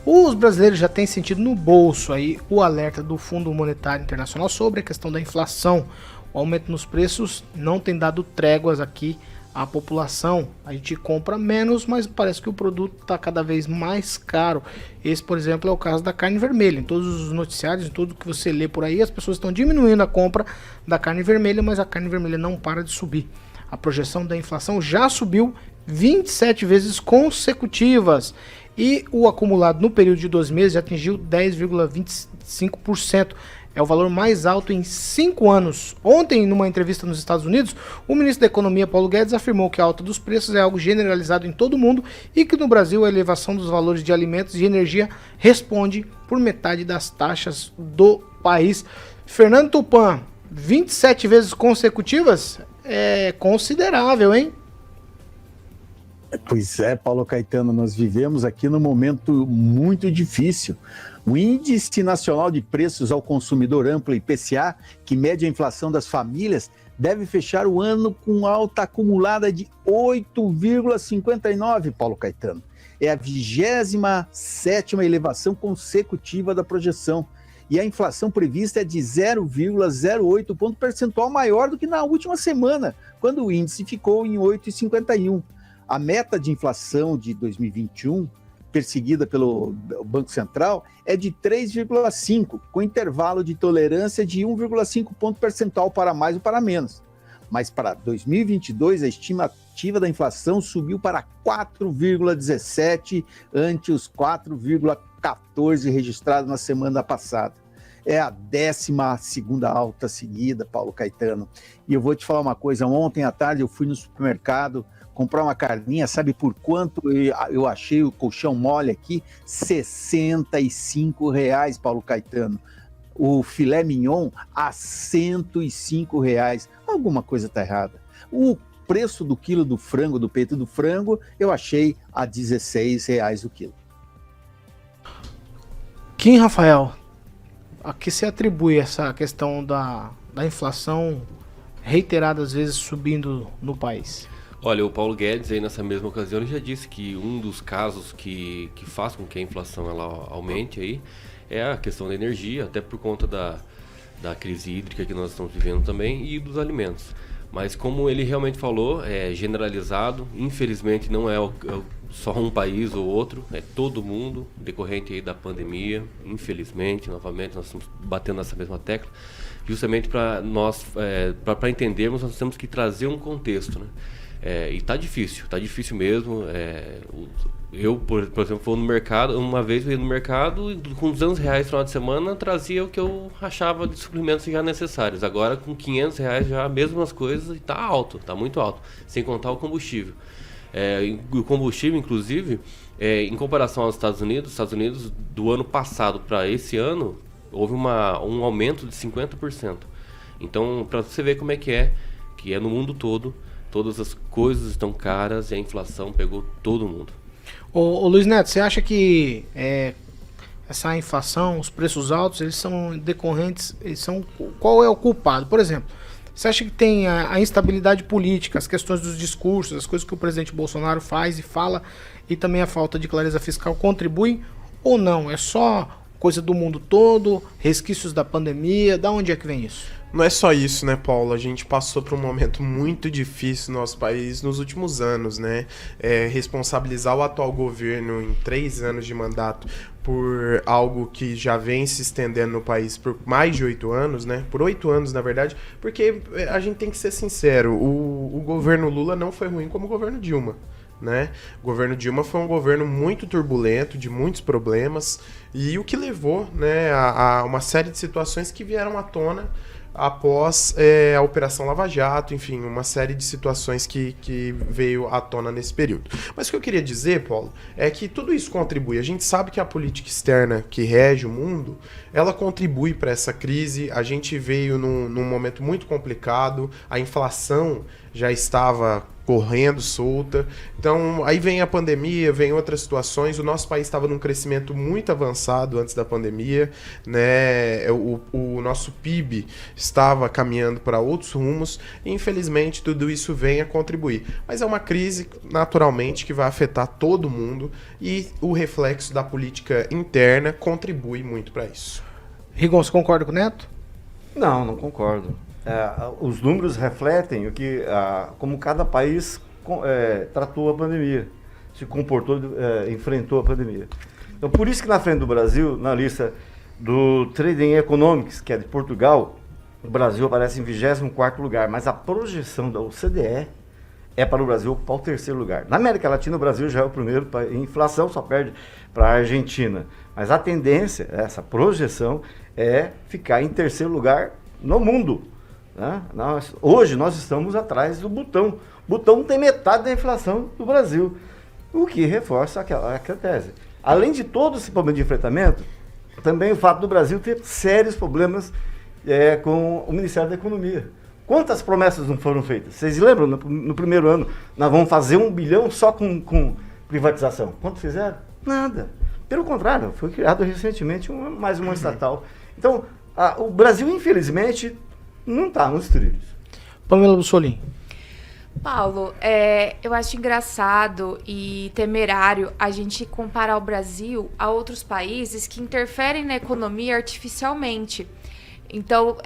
Os brasileiros já têm sentido no bolso aí o alerta do Fundo Monetário Internacional sobre a questão da inflação. O aumento nos preços não tem dado tréguas aqui à população. A gente compra menos, mas parece que o produto está cada vez mais caro. Esse, por exemplo, é o caso da carne vermelha. Em todos os noticiários, em tudo que você lê por aí, as pessoas estão diminuindo a compra da carne vermelha, mas a carne vermelha não para de subir. A projeção da inflação já subiu 27 vezes consecutivas e o acumulado no período de 2 meses já atingiu 10,25%. É o valor mais alto em 5 anos. Ontem, numa entrevista nos Estados Unidos, o ministro da Economia, Paulo Guedes, afirmou que a alta dos preços é algo generalizado em todo o mundo e que no Brasil a elevação dos valores de alimentos e energia responde por metade das taxas do país. Fernando Tupan, 27 vezes consecutivas? É considerável, hein? Pois é, Paulo Caetano, nós vivemos aqui num momento muito difícil. O Índice Nacional de Preços ao Consumidor Amplo, IPCA, que mede a inflação das famílias, deve fechar o ano com alta acumulada de 8,59, Paulo Caetano. É a 27ª elevação consecutiva da projeção. E a inflação prevista é de 0,08 ponto percentual maior do que na última semana, quando o índice ficou em 8,51. A meta de inflação de 2021, perseguida pelo Banco Central, é de 3,5, com intervalo de tolerância de 1,5 ponto percentual para mais ou para menos. Mas para 2022, a estimativa da inflação subiu para 4,17, ante os 4,14 registrados na semana passada. É a 12ª alta seguida, Paulo Caetano. E eu vou te falar uma coisa, ontem à tarde eu fui no supermercado comprar uma carninha, sabe por quanto eu achei o colchão mole aqui? R$65, Paulo Caetano. O filé mignon a R$105. Alguma coisa está errada. O preço do quilo do frango, do peito do frango, eu achei a R$16 o quilo. Kim Rafael, a que se atribui essa questão da inflação reiteradas vezes subindo no país? Olha, o Paulo Guedes aí nessa mesma ocasião ele já disse que um dos casos que faz com que a inflação ela aumente aí é a questão da energia, até por conta da crise hídrica que nós estamos vivendo também e dos alimentos. Mas como ele realmente falou, é generalizado, infelizmente não é só um país ou outro, é todo mundo, decorrente aí da pandemia, infelizmente, novamente nós estamos batendo nessa mesma tecla, justamente para nós, para entendermos, nós temos que trazer um contexto, né? E tá difícil mesmo. Eu, por exemplo, vou no mercado, uma vez eu ia no mercado com R$200 no final de semana, trazia o que eu achava de suplementos já necessários. Agora com R$500 já mesmas coisas e tá alto, tá muito alto, sem contar o combustível. O combustível, inclusive, em comparação aos Estados Unidos do ano passado para esse ano, houve um aumento de 50%. Então, para você ver como é que é no mundo todo, todas as coisas estão caras e a inflação pegou todo mundo. Ô Luiz Neto, você acha que essa inflação, os preços altos, eles são decorrentes, qual é o culpado? Por exemplo, você acha que tem a instabilidade política, as questões dos discursos, as coisas que o presidente Bolsonaro faz e fala, e também a falta de clareza fiscal contribuem ou não? É só coisa do mundo todo, resquícios da pandemia, da onde é que vem isso? Não é só isso, né, Paulo? A gente passou por um momento muito difícil no nosso país nos últimos anos, né? Responsabilizar o atual governo em 3 anos de mandato por algo que já vem se estendendo no país por mais de 8 anos, né? Por 8 anos, na verdade, porque a gente tem que ser sincero, o governo Lula não foi ruim como o governo Dilma, né? O governo Dilma foi um governo muito turbulento, de muitos problemas, e o que levou, né, a uma série de situações que vieram à tona após a Operação Lava Jato, enfim, uma série de situações que veio à tona nesse período. Mas o que eu queria dizer, Paulo, é que tudo isso contribui. A gente sabe que a política externa que rege o mundo, ela contribui para essa crise. A gente veio num momento muito complicado, a inflação já estava correndo solta. Então, aí vem a pandemia, vem outras situações. O nosso país estava num crescimento muito avançado antes da pandemia, né? O nosso PIB estava caminhando para outros rumos e, infelizmente, tudo isso vem a contribuir. Mas é uma crise, naturalmente, que vai afetar todo mundo e o reflexo da política interna contribui muito para isso. Rigon, você concorda com o Neto? Não concordo. Os números refletem como cada país tratou a pandemia, se comportou, enfrentou a pandemia. Então, por isso que na frente do Brasil, na lista do Trading Economics, que é de Portugal, o Brasil aparece em 24º lugar, mas a projeção da OCDE é para o Brasil ocupar o 3º lugar. Na América Latina, o Brasil já é o primeiro, em inflação só perde para a Argentina. Mas a tendência, essa projeção, é ficar em 3º lugar no mundo. Né? Hoje nós estamos atrás do Butão. Butão tem metade da inflação do Brasil, o que reforça aquela tese. Além de todo esse problema de enfrentamento, também o fato do Brasil ter sérios problemas com o Ministério da Economia. Quantas promessas não foram feitas? Vocês lembram, no primeiro ano, nós vamos fazer 1 bilhão só com privatização. Quanto fizeram? Nada. Pelo contrário, foi criado recentemente mais uma estatal. Então, o Brasil, infelizmente, não está nos trilhos. Pamela Bussolini. Paulo, eu acho engraçado e temerário a gente comparar o Brasil a outros países que interferem na economia artificialmente. Então,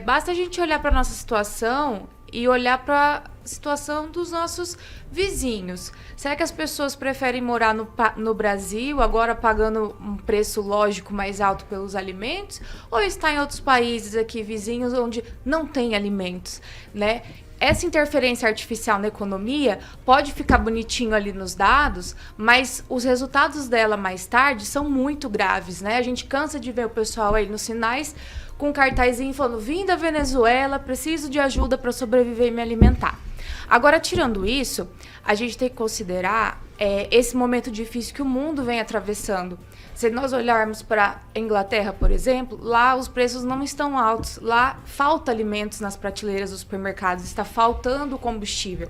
basta a gente olhar para a nossa situação e olhar para a situação dos nossos vizinhos. Será que as pessoas preferem morar no Brasil, agora pagando um preço lógico mais alto pelos alimentos, ou estar em outros países aqui vizinhos onde não tem alimentos, né? Essa interferência artificial na economia pode ficar bonitinho ali nos dados, mas os resultados dela mais tarde são muito graves, né? A gente cansa de ver o pessoal aí nos sinais com um cartazinho falando: vim da Venezuela, preciso de ajuda para sobreviver e me alimentar. Agora, tirando isso, a gente tem que considerar esse momento difícil que o mundo vem atravessando. Se nós olharmos para a Inglaterra, por exemplo, lá os preços não estão altos. Lá falta alimentos nas prateleiras dos supermercados, está faltando combustível.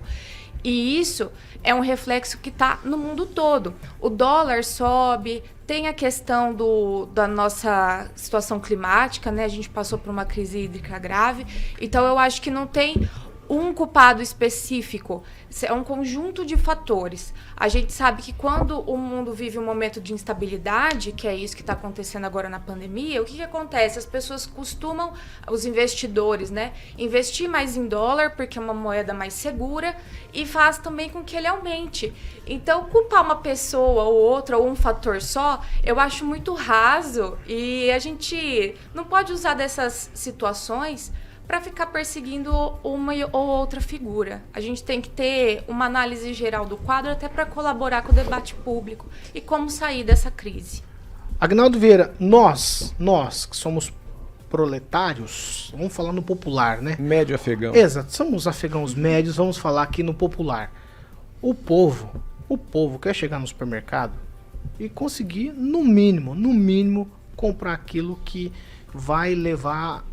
E isso é um reflexo que está no mundo todo. O dólar sobe, tem a questão da nossa situação climática, né? A gente passou por uma crise hídrica grave. Então, eu acho que não tem um culpado específico, é um conjunto de fatores. A gente sabe que quando o mundo vive um momento de instabilidade, que é isso que está acontecendo agora na pandemia, o que acontece? As pessoas costumam, os investidores, né, investir mais em dólar, porque é uma moeda mais segura, e faz também com que ele aumente. Então, culpar uma pessoa ou outra, ou um fator só, eu acho muito raso, e a gente não pode usar dessas situações para ficar perseguindo uma ou outra figura. A gente tem que ter uma análise geral do quadro até para colaborar com o debate público e como sair dessa crise. Agnaldo Vieira, nós que somos proletários, vamos falar no popular, né? Médio afegão. Exato, somos afegãos médios, vamos falar aqui no popular. O povo quer chegar no supermercado e conseguir, no mínimo, comprar aquilo que vai levar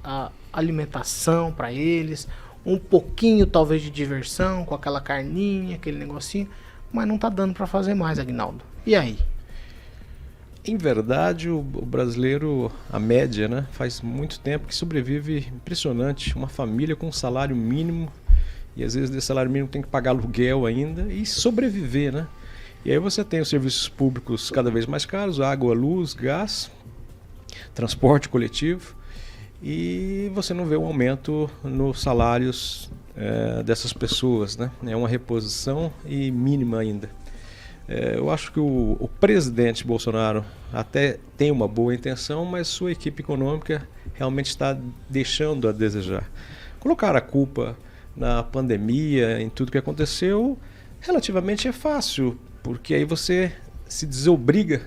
a alimentação para eles, um pouquinho talvez de diversão com aquela carninha, aquele negocinho, mas não tá dando para fazer mais, Agnaldo. E aí? Em verdade, o brasileiro, a média, né, faz muito tempo que sobrevive impressionante. Uma família com um salário mínimo, e às vezes desse salário mínimo tem que pagar aluguel ainda e sobreviver, né? E aí você tem os serviços públicos cada vez mais caros, água, luz, gás, transporte coletivo, e você não vê um aumento nos salários dessas pessoas, né? É uma reposição e mínima ainda. Eu acho que o presidente Bolsonaro até tem uma boa intenção, mas sua equipe econômica realmente está deixando a desejar. Colocar a culpa na pandemia, em tudo que aconteceu, relativamente é fácil, porque aí você se desobriga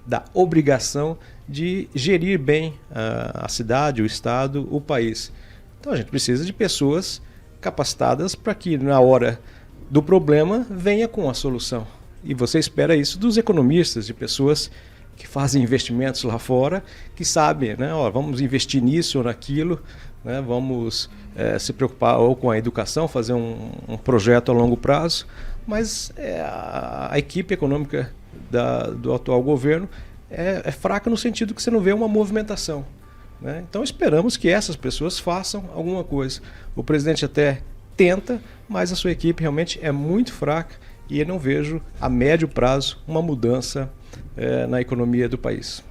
da obrigação de gerir bem a cidade, o estado, o país. Então a gente precisa de pessoas capacitadas para que na hora do problema venha com a solução. E você espera isso dos economistas, de pessoas que fazem investimentos lá fora, que sabem, né? Ó, vamos investir nisso ou naquilo né? Vamos se preocupar ou com a educação, fazer um projeto a longo prazo, mas a equipe econômica do atual governo é fraca no sentido que você não vê uma movimentação, né? Então esperamos que essas pessoas façam alguma coisa. O presidente até tenta, mas a sua equipe realmente é muito fraca e eu não vejo a médio prazo uma mudança na economia do país.